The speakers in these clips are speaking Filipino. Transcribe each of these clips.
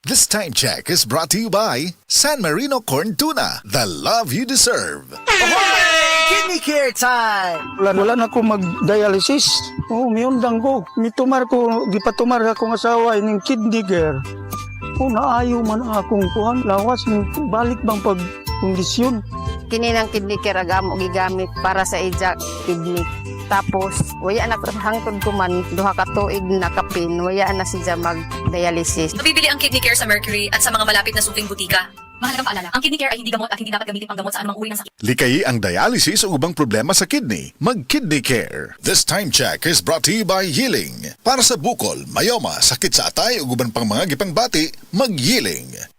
This time check is brought to you by San Marino Corn Tuna, the love you deserve. Kidney care time! Wala na ako mag-dialysis. Miyundang ko. Mitumar ko, di pa tumar akong asawa ng kidney care. Naayo man akong kuhan. Lawas, balik bang pag-kondisyon. Kini ng kidney care agam og gigamit para sa ija kidney. Tapos waya na hangtod ko man duha ka tuig na kapin, waya na siya mag-dialysis. Mabibili ang Kidney Care sa Mercury at sa mga malapit na suking butika. Mahalagang paalala, ang Kidney Care ay hindi gamot at hindi dapat gamitin panggamot sa anumang uri ng sakit. Likayi ang dialysis o ubang problema sa kidney. Mag-Kidney Care. This time check is brought to you by Yiling. Para sa bukol, mayoma, sakit sa atay o uban pang mga gipangbati, mag-Yiling.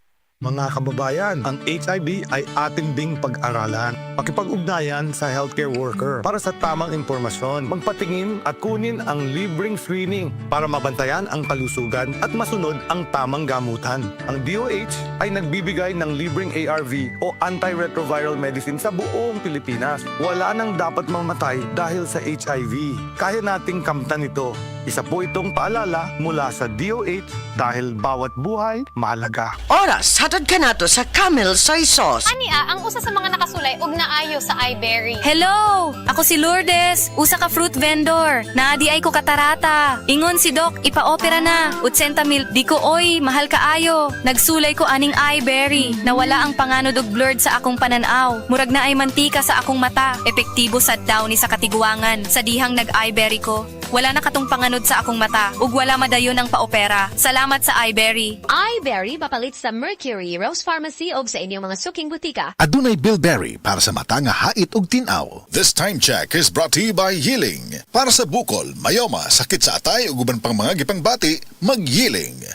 Mga kababayan, ang HIV ay ating ding pag-aralan. Pakipag-ugnayan sa healthcare worker para sa tamang impormasyon. Magpatingin at kunin ang libreng screening para mabantayan ang kalusugan at masunod ang tamang gamutan. Ang DOH ay nagbibigay ng libreng ARV o antiretroviral medicine sa buong Pilipinas. Wala nang dapat mamatay dahil sa HIV. Kaya nating kamtan ito. Isa po itong paalala mula sa DOH dahil bawat buhay mahalaga. Oras, hatod ka na to sa Camel Soy Sauce. Ania, ang usa sa mga nakasulay og naayo sa iBerry. Hello! Ako si Lourdes, usa ka fruit vendor. Naadi ay ko katarata. Ingon si Doc, ipa-opera na. 80,000, di ko oy, mahal kaayo. Nagsulay ko aning iBerry. Nawala ang panganod og blurred sa akong pananaw. Murag na ay mantika sa akong mata. Epektibo sad daw ni sa katiguangan. Sa dihang nag-iBerry ko. Wala na katong panganod sa akong mata ug wala madayon ang paopera. Salamat sa iBerry. iBerry mapalit sa Mercury Rose Pharmacy o sa inyong mga suking butika. Adunay Bilberry para sa mata nga hait ug tinaw. This time check is brought to you by Yiling. Para sa bukol, mayoma, sakit sa atay ug uban pang mga gipangbati, mag-Yiling.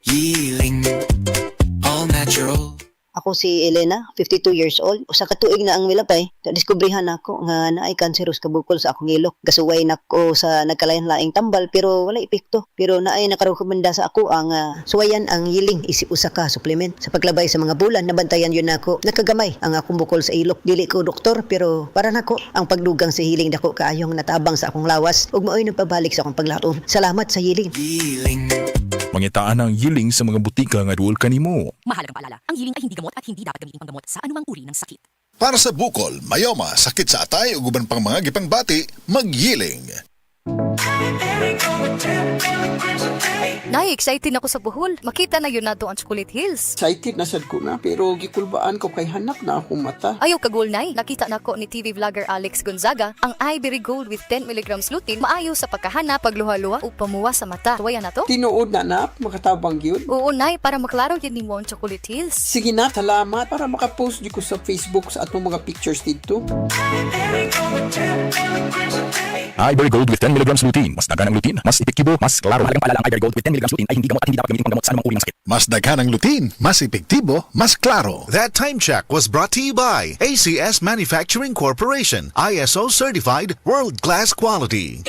Yiling, all natural. Ako si Elena, 52 years old. Usa ka tuig na ang milabay. Nadiskubrihan ako nga naay kanseros kabukol sa akong ilok. Gasuway nako sa nagkalain-laing tambal pero wala epekto. Pero naay nakarekomenda sa ako ang suwayan ang Yiling isip usa ka supplement. Sa paglabay sa mga bulan, nabantayan yun nako. Nakagamay ang akong bukol sa ilok. Dili ko doktor pero para nako ang pagdugang sa Yiling dako kaayong natabang sa akong lawas ug maoy nagpabalik sa akong paglaom. Salamat sa Yiling. Yiling. Mangitaan ang Yiling sa mga butika nga duol kanimo. Mahalagang paalala, ang Yiling ay hindi gamot at hindi dapat gamitin panggamot sa anumang uri ng sakit. Para sa bukol, mayoma, sakit sa atay ug uban pang mga gipangbati, mag-Yiling. Excited ako sa buhol. Makita na yun nato ang Chocolate Hills. Excited na sad ko na pero gikulbaan ko kay hanak na akong mata. Ayaw kagul nay. Nakita nako ni TV vlogger Alex Gonzaga ang iBerry Gold with 10 mg lutein maayo sa pagkahana, pagluha-luha o pamuwa sa mata. Tuwayan na to? Tinuod na makatabang yun. Oo nay, para maklaro yun ni mo ang Chocolate Hills. Sige na, salamat para makapost di ko sa Facebook sa atong mga pictures dito. iBerry Gold with 10 mg lutein. Mas dagan ang lutein, mas epektibo, mas klaro. Mahalagang paalala, ang iBerry Gold with 10 mg lutein ay hindi gamot at hindi dapat gamitin panggamot sa anumang uri ng sakit. Mas daghan ang lutein, mas epektibo, mas klaro. That time check was brought to you by ACS Manufacturing Corporation, ISO certified, world-class quality.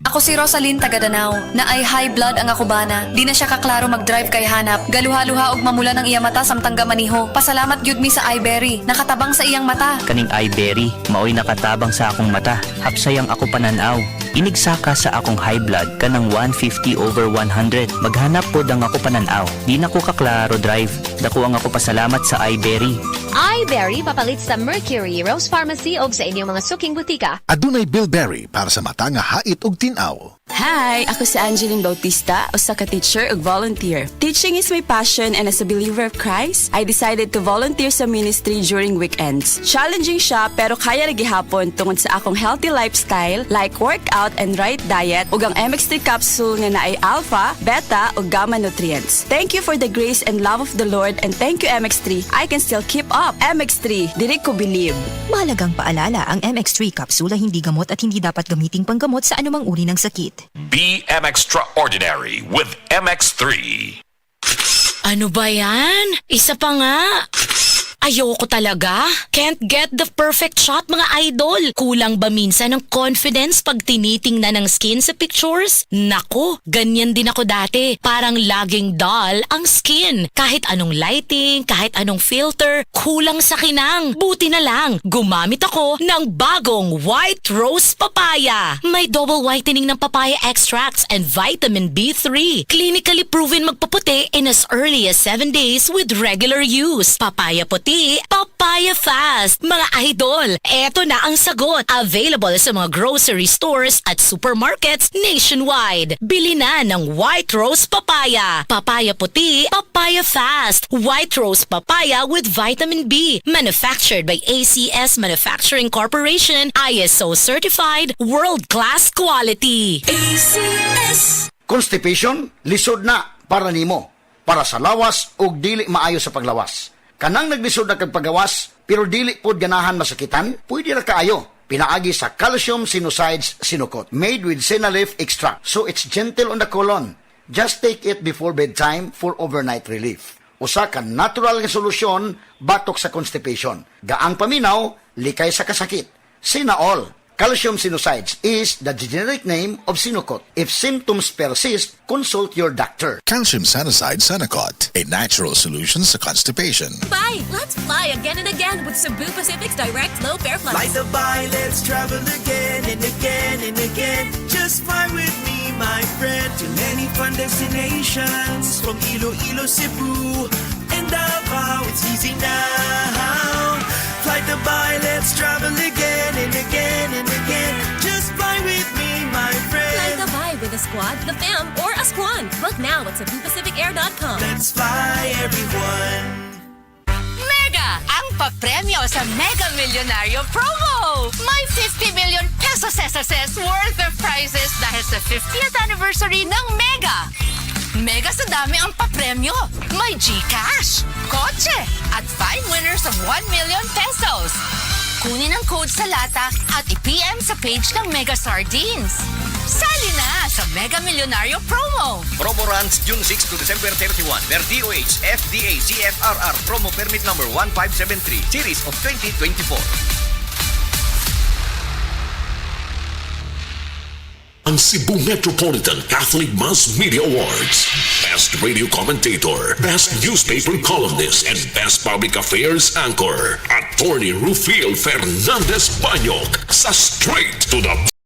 Ako si Rosalyn Tagadanaw, na ay high blood ang akubana. Di na siya kaklaro mag-drive kay hanap. Galuha-luha og mamula ng iya mata samtang gamaniho. Pasalamat gyud mi sa iBerry, nakatabang sa iyang mata. Kaning iBerry, maoy nakatabang sa akong mata. Hapsayang ako pananaw. Inigsaka sa akong high blood kanang 150/100. Maghanap pod ang ako pananaw. Di na ko kaklaro drive. Dako ang ako pasalamat sa iBerry. iBerry mapalit sa Mercury Rose Pharmacy o sa inyong mga suking butika. Adunay Bilberry para sa mata nga hait ug tinaw. Hi! Ako si Angeline Bautista, usa ka teacher ug volunteer. Teaching is my passion and as a believer of Christ, I decided to volunteer sa ministry during weekends. Challenging siya pero kaya ra gihapon tungod sa akong healthy lifestyle like workout and right diet ug ang MX3 capsule nga naay alpha, beta ug gamma nutrients. Thank you for the grace and love of the Lord and thank you MX3. I can still keep up. MX3, diri ko believe. Mahalagang paalala, ang MX3 capsule ay hindi gamot at hindi dapat gamiting panggamot sa anumang uri ng sakit. BM Extraordinary with MX3. Ano ba yan? Isa pa nga. Ayoko talaga. Can't get the perfect shot mga idol. Kulang ba minsan ng confidence pag tinitingnan ng skin sa pictures? Nako, ganyan din ako dati. Parang laging dull ang skin. Kahit anong lighting, kahit anong filter, kulang sa kinang. Buti na lang, gumamit ako ng bagong White Rose Papaya. May double whitening ng papaya extracts and vitamin B3. Clinically proven magpaputi in as early as 7 days with regular use. Papaya puti, papaya fast. Mga idol, eto na ang sagot. Available sa mga grocery stores at supermarkets nationwide. Bili na ng White Rose Papaya. Papaya puti, papaya fast. White Rose Papaya with vitamin B. Manufactured by ACS Manufacturing Corporation. ISO certified, world-class quality. ACS. Constipation, lisod na para nimo. Para sa lawas ug dili maayo sa paglawas. Kanang naglisod na kag paggawas, pero dili pod ganahan masakitan, pwede ra kaayo. Pinaagi sa Calcium Sinusides Sinukot, made with Sinalif extract, so it's gentle on the colon. Just take it before bedtime for overnight relief. Usa ka natural nga solusyon batok sa constipation. Gaang paminaw, likay sa kasakit. Sinaol. Calcium Sinusides is the generic name of Sinukot. If symptoms persist, consult your doctor. Calcium Sanacide Sanacot, a natural solution sa constipation. Bye! Let's fly again and again with Cebu Pacific's direct low-fare flights. Fly the bye, let's travel again and again and again. Just fly with me, my friend, to many fun destinations. From Iloilo, Cebu, and Davao, it's easy now. Fly the bye, let's travel again and again and again. Just fly with me, my friend. Fly the bye with a squad, the fam, or a squad. Book now at CebuPacificAir.com. Let's fly, everyone. Mega! Ang papremyo sa Mega Millionario Promo! May 50 million pesos SSS worth of prizes dahil sa 50th anniversary ng Mega! Mega sa dami ang papremyo. May GCash, kotse, at 5 winners of 1 million pesos. Kunin ang code sa lata at i-PM sa page ng Mega Sardines. Sali na sa Mega Millionario Promo. Promo runs June 6 to December 31. Per DOH, FDA, CFRR. Promo permit number 1573. Series of 2024. Ang Cebu Metropolitan Catholic Mass Media Awards. Best Radio Commentator, Best Newspaper Columnist, and Best Public Affairs Anchor. Attorney Rufiel Fernandez Banyok sa Straight to the